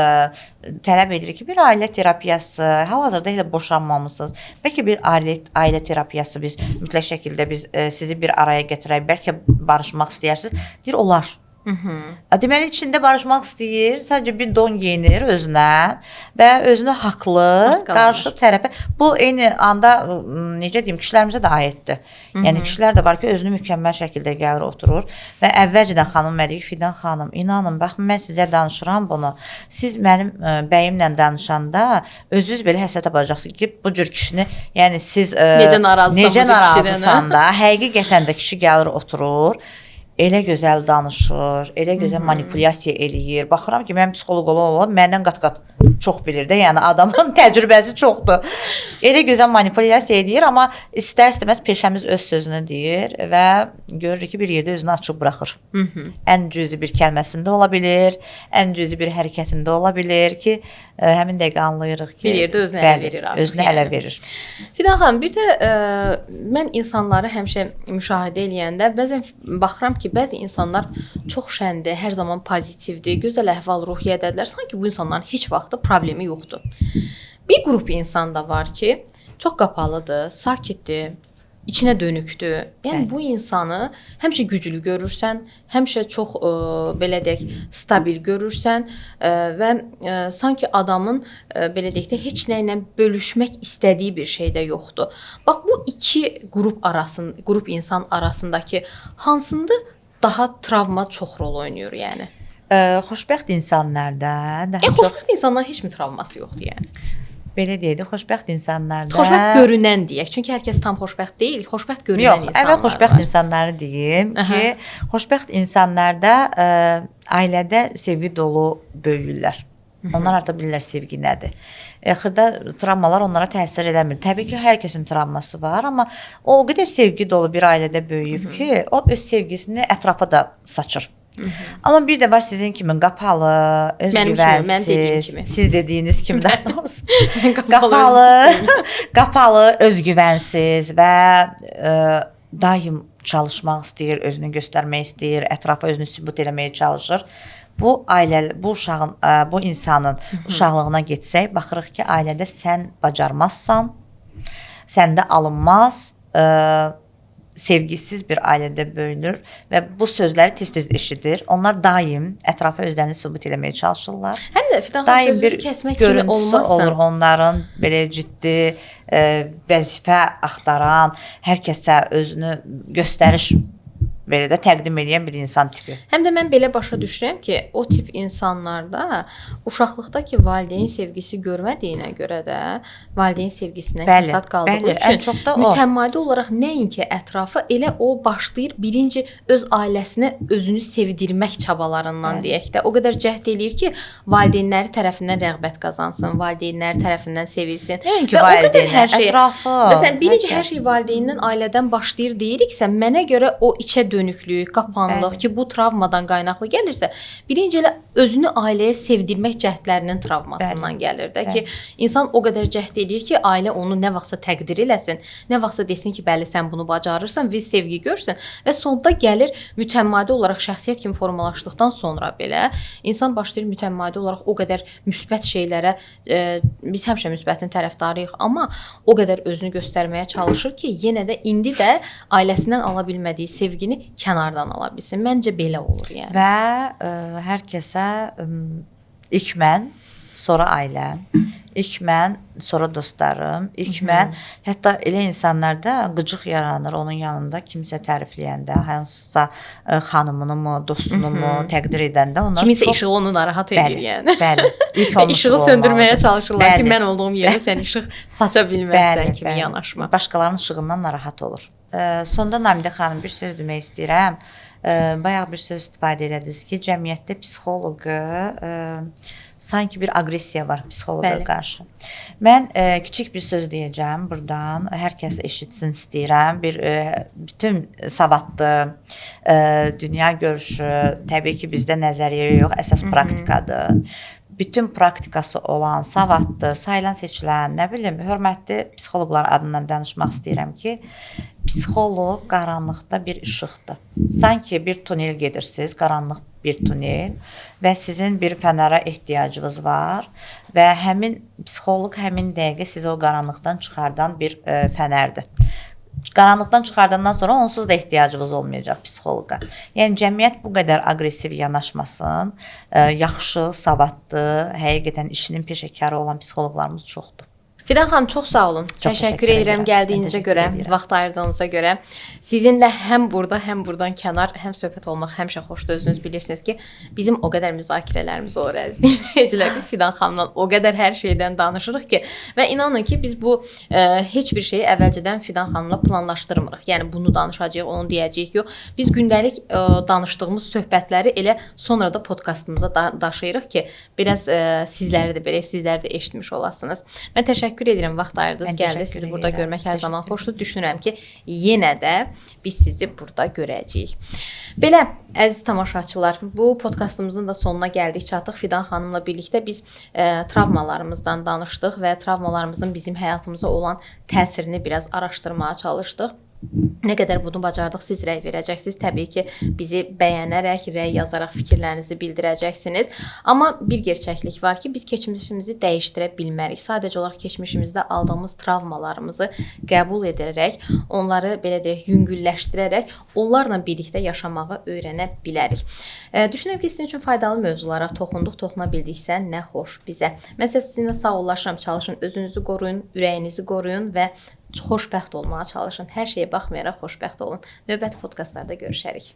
tələb edirik ki, bir ailə terapiyası, hal-hazırda elə boşanmamısınız. Bəlkə bir ailə terapiyası biz mütləq şəkildə sizi bir araya gətirək, bəlkə barışmaq istəyirsiniz. Deyir, olar. Deməli, içində barışmaq istəyir, sadəcə bir don geyinir özünə və özünü haqlı qarşı tərəfə. Bu eyni anda, necə deyim, kişilərimizə də aiddir. Yəni, kişilər də var ki, özünü mükəmməl şəkildə gəlir, oturur və əvvəlcədən xanım mədik, Fidan xanım, inanın, baxın, mən sizə danışıram bunu. Siz mənim bəyimlə danışanda özünüz belə həsrət yapacaqsınız ki, bu cür kişini, yəni siz necə narazısan da, həqiqətən də kişi gəlir, oturur. Elə gözəl danışır, elə gözəl manipulyasiya eləyir. Baxıram ki, mən psixoloq ola-ola məndən qat-qat çox bilir də, yəni adamın təcrübəsi çoxdur. Elə gözəl manipulyasiya eləyir, amma istər-istəməz peşəmiz öz sözünü deyir və görürük ki, bir yerdə özünü açıq buraxır. Ən cüzi bir kəlməsində ola bilir, ən cüzi bir hərəkətində ola bilir ki, həmin dəqiqə anlayırıq ki, bir yerdə özünə ələ verir artıq. Özünə ələ verir. Fidan xanım, bir də mən insanları həmişə müşahidə eləyəndə bəzən baxıram ki, bəzi insanlar çox şəndir, hər zaman pozitivdir, gözəl əhval-ruhiyyədədirlər. Sanki bu insanların heç vaxtı problemi yoxdur. Bir qrup insan da var ki, çox qapalıdır, sakitdir, içinə dönükdür. Yəni Bəli. bu insanı həmişə güclü görürsən, həmişə çox belə deyək, stabil görürsən və sanki adamın belə deyək də heç nə ilə bölüşmək istədiyi bir şey də yoxdur. Bax bu iki qrup insan arasındakı hansında daha travma çox rol oynayır yəni? Xoşbəxt insanlarda daha çox Xoşbəxt insanların heç mi travması yoxdur yəni? belə deyək də, xoşbəxt insanlarda Xoşbəxt görünən deyək. Çünki hər kəs tam xoşbəxt deyil. Xoşbəxt görünən yox, insanlar. əvvəl xoşbəxt insanları deyim ki, xoşbəxt insanlarda ailədə sevgi dolu böyüyürlər. Onlar artıq bilirlər sevgi nədir. Xırda travmalar onlara təsir eləmir. Təbii ki, hər kəsin travması var, amma o qədər sevgi dolu bir ailədə böyüyüb ki, o öz sevgisini ətrafa da saçır. Amma bir də var sizin kimi qapalı, özgüvənsiz, siz dediyiniz kimi də qapalı, özgüvənsiz və daim çalışmaq istəyir, özünü göstərmək istəyir, ətrafa özünü sübut eləməyə çalışır. Bu uşağın, bu insanın uşaqlığına getsək, baxırıq ki, ailədə sən bacarmazsan, səndə alınmaz, sevgisiz bir ailədə böyünür və bu sözləri tez-tez eşidir. Onlar daim ətrafa özlərini sübut eləməyə çalışırlar. Həm də Fidan xanım sözünü kəsmək kimi olmasın. Olur onların belə ciddi vəzifə axtaran, hər kəsə özünü göstəriş belə də təqdim edən bir insan tipi. Həm də mən belə başa düşürəm ki, o tip insanlarda uşaqlıqda ki, valideyn sevgisi görmədiyinə görə də valideyn sevgisindən kəsat qaldığı üçün mütəmadi olaraq nəinki ətrafa, elə o başlayır birinci öz ailəsinə özünü sevdirmək çabalarından deyək də. O qədər cəhd eləyir ki, valideynləri tərəfindən rəğbət qazansın, valideynləri tərəfindən sevilsin. Nəinki valideynlər, ətrafı. Məsələn, birinci hər şey valideyndən, ailədən başlayır deyiriksə, mənə görə o içə dönüklük, qapanlıq ki, bu travmadan qaynaqlı gəlirsə, birinci elə özünü ailəyə sevdirmək cəhdlərinin travmasından gəlir də ki, insan o qədər cəhd edir ki, ailə onu nə vaxtsa təqdir eləsin, nə vaxtsa desin ki, bəli, sən bunu bacarırsan və sevgi görsün və sonda gəlir mütəmmadi olaraq şəxsiyyət kimi formalaşdıqdan sonra belə insan başlayır mütəmmadi olaraq o qədər müsbət şeylərə, biz həmişə müsbətin tərəfdarıyıq, amma o qədər özünü göstərməyə çalışır ki, yenə də indi də ailəsindən ala bilmədiyi sevgini kənardan ala bilsin. Məncə belə olur yəni. Və hər kəsə ilk mən, sonra ailəm, ilk mən, sonra dostlarım, ilk mən, hətta elə insanlarda qıcıq yaranır onun yanında kimsə tərifləyəndə, hansısa xanımını mı, dostunu mu təqdir edəndə onlar kiminsə işığı onu narahat edir yəni. Bəli, ilk onun işığı söndürməyə çalışırlar ki, mən olduğum yerdə sən işıq saça bilməzsən kimi yanaşma. Başqalarının işığından narahat olur. Sonda Namidə xanım bir söz demək istəyirəm. Bayaq bir söz istifadə elədiniz ki, cəmiyyətdə psixoloqa sanki bir aqressiya var psixoloqa qarşı. Mən kiçik bir söz deyəcəm buradan. Hər kəs eşitsin istəyirəm. Bütün savadlı dünya görüşü, təbii ki, bizdə nəzəriyyə yox, əsas praktikadır. Bütün praktikası olan, savadlı, sayılan seçilən, nə bilim, hörmətli psixoloqlar adından danışmaq istəyirəm ki, psixoloq qaranlıqda bir işıqdır. Sanki bir tunel gedirsiniz, qaranlıq bir tunel və sizin bir fənərə ehtiyacınız var və həmin psixoloq həmin dəqiqə sizi o qaranlıqdan çıxardan bir fənərdir. Qaranlıqdan çıxardandan sonra onsuz da ehtiyacınız olmayacaq psixoloqa. Yəni cəmiyyət bu qədər aqressiv yanaşmasın. Yaxşı, savadlı, həqiqətən işinin peşəkarı olan psixoloqlarımız çoxdur. Fidan xanım, çox sağ olun. Təşəkkür edirəm gəldiyinizə görə, vaxt ayırdığınızə görə. Sizinlə həm burada, həm buradan kənar, həm söhbət olmaq həmişə xoşdur. Özünüz bilirsiniz ki, bizim o qədər müzakirələrimiz olur əziz dinləyicilər. Biz Fidan xanımla o qədər hər şeydən danışırıq ki, və inanın ki, biz bu heç bir şeyi əvvəlcədən Fidan xanımla planlaşdırmırıq. Yəni bunu danışacağıq, onu deyəcəyik yox. Biz gündəlik danışdığımız söhbətləri elə sonra da podkastımıza daşıyırıq ki, biraz sizləri də belə, sizlər də eşitmiş olasınız. Mən təşəkkür edirəm, vaxt ayırdınız, gəldiniz. Sizi burada görmək hər zaman xoşdur. Düşünürəm ki, yenə də biz sizi burada görəcəyik. Belə, əziz tamaşaçılar, bu podkastımızın da sonuna gəldik, çatdıq. Fidan xanımla birlikdə biz travmalarımızdan danışdıq və travmalarımızın bizim həyatımıza olan təsirini biraz araşdırmağa çalışdıq. Nə qədər bunu bacardıq, siz rəy verəcəksiniz. Təbii ki, bizi bəyənərək, rəy yazaraq fikirlərinizi bildirəcəksiniz. Amma bir gerçəklik var ki, biz keçmişimizi dəyişdirə bilmərik. Sadəcə olaraq keçmişimizdə aldığımız travmalarımızı qəbul edərək, onları belə deyək, yüngülləşdirərək, onlarla birlikdə yaşamağı öyrənə bilərik. Düşünürəm ki, sizin üçün faydalı mövzulara toxuna bildiksə, nə xoş bizə. Mən sizinlə sağollaşıram, çalışın, özünüzü qoruyun, ürəyinizi qoruyun və xoşbəxt olmağa çalışın. Hər şeyə baxmayaraq xoşbəxt olun. Növbəti podkastlarda görüşərik.